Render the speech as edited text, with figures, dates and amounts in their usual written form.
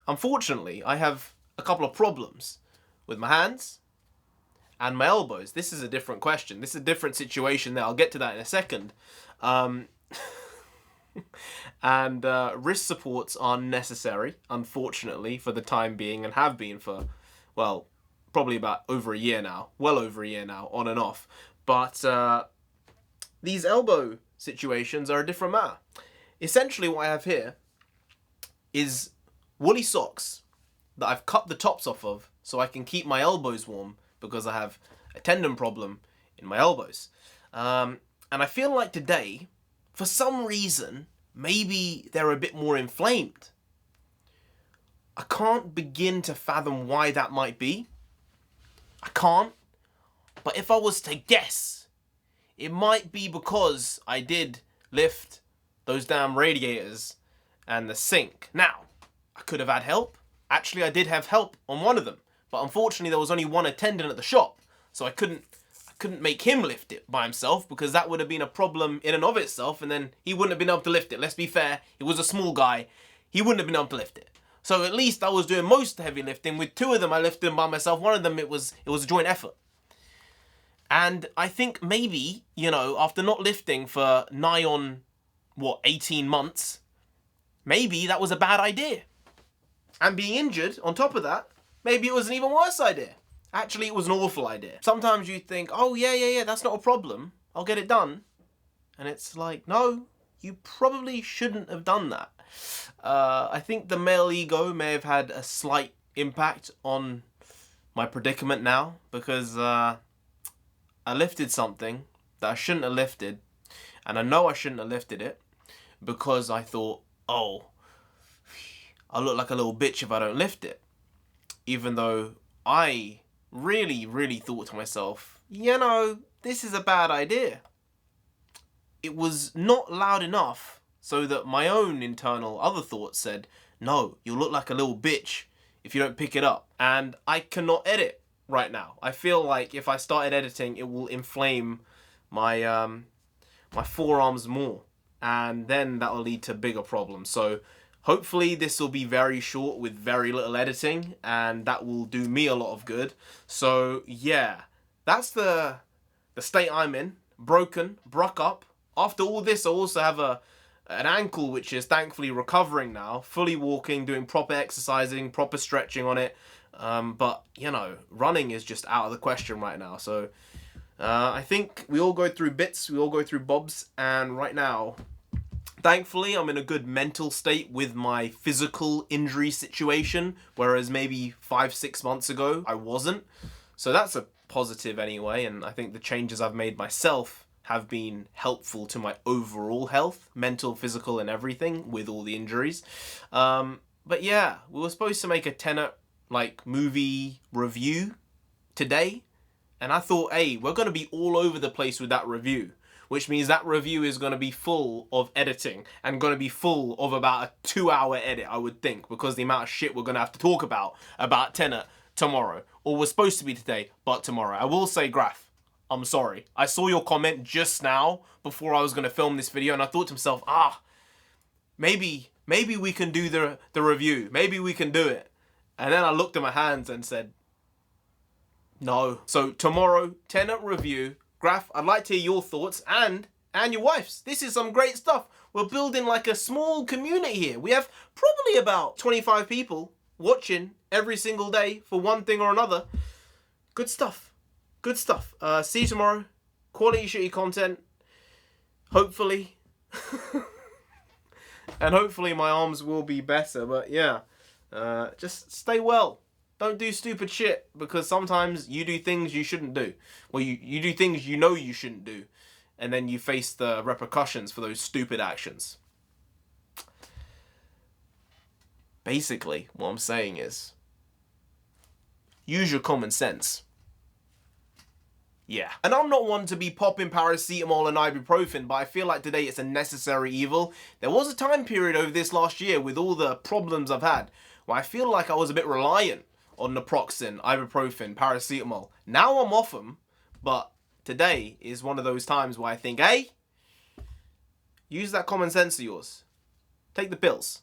Unfortunately, I have a couple of problems with my hands and my elbows. This is a different question. This is a different situation there. I'll get to that in a second. And wrist supports are necessary, unfortunately, for the time being, and have been for, well, probably about over a year now. Well over a year now, on and off. But these elbow situations are a different matter. Essentially what I have here is woolly socks that I've cut the tops off of so I can keep my elbows warm because I have a tendon problem in my elbows. And I feel like today, for some reason, maybe they're a bit more inflamed. I can't begin to fathom why that might be. I can't. But if I was to guess, it might be because I did lift those damn radiators and the sink. Now, I could have had help. Actually, I did have help on one of them. But unfortunately, there was only one attendant at the shop. So I couldn't make him lift it by himself because that would have been a problem in and of itself, and then he wouldn't have been able to lift it. Let's be fair, he was a small guy. He wouldn't have been able to lift it. So at least I was doing most of the heavy lifting. With two of them, I lifted them by myself. One of them, it was a joint effort. And I think maybe, you know, after not lifting for nigh on, 18 months, maybe that was a bad idea. And being injured, on top of that, maybe it was an even worse idea. Actually, it was an awful idea. Sometimes you think, oh, yeah, that's not a problem. I'll get it done. And it's like, no, you probably shouldn't have done that. I think the male ego may have had a slight impact on my predicament now because I lifted something that I shouldn't have lifted. And I know I shouldn't have lifted it because I thought, oh, I'll look like a little bitch if I don't lift it. Even though I really thought to myself, you know, this is a bad idea. It was not loud enough so that my own internal other thoughts said, no, you'll look like a little bitch if you don't pick it up. And I cannot edit right now. I feel like if I started editing, it will inflame my my forearms more, and then that will lead to bigger problems. So hopefully this will be very short with very little editing, and that will do me a lot of good. So yeah, that's the state I'm in. Broken, bruck up. After all this, I also have an ankle which is thankfully recovering now, fully walking, doing proper exercising, proper stretching on it. But, you know, running is just out of the question right now. So I think we all go through bits, we all go through bobs, and right now, thankfully, I'm in a good mental state with my physical injury situation, whereas maybe 5-6 months ago, I wasn't. So that's a positive anyway, and I think the changes I've made myself have been helpful to my overall health, mental, physical, and everything, with all the injuries. But yeah, we were supposed to make a TENET, movie review today, and I thought, hey, we're going to be all over the place with that review. Which means that review is going to be full of editing and going to be full of about a 2-hour edit, I would think, because the amount of shit we're going to have to talk about TENET tomorrow. Or was supposed to be today, but tomorrow. I will say, Graf, I'm sorry. I saw your comment just now before I was going to film this video, and I thought to myself, maybe we can do the review. Maybe we can do it. And then I looked at my hands and said, no. So tomorrow, TENET review. Graf, I'd like to hear your thoughts and your wife's. This is some great stuff. We're building like a small community here. We have probably about 25 people watching every single day for one thing or another. Good stuff. Good stuff. See you tomorrow. Quality shitty content. Hopefully. And hopefully my arms will be better. But yeah, just stay well. Don't do stupid shit, because sometimes you do things you shouldn't do. Well, you do things you know you shouldn't do, and then you face the repercussions for those stupid actions. Basically, what I'm saying is, use your common sense. Yeah. And I'm not one to be popping paracetamol and ibuprofen, but I feel like today it's a necessary evil. There was a time period over this last year with all the problems I've had where I feel like I was a bit reliant on naproxen, ibuprofen, paracetamol. Now I'm off them, but today is one of those times where I think, hey, use that common sense of yours. Take the pills.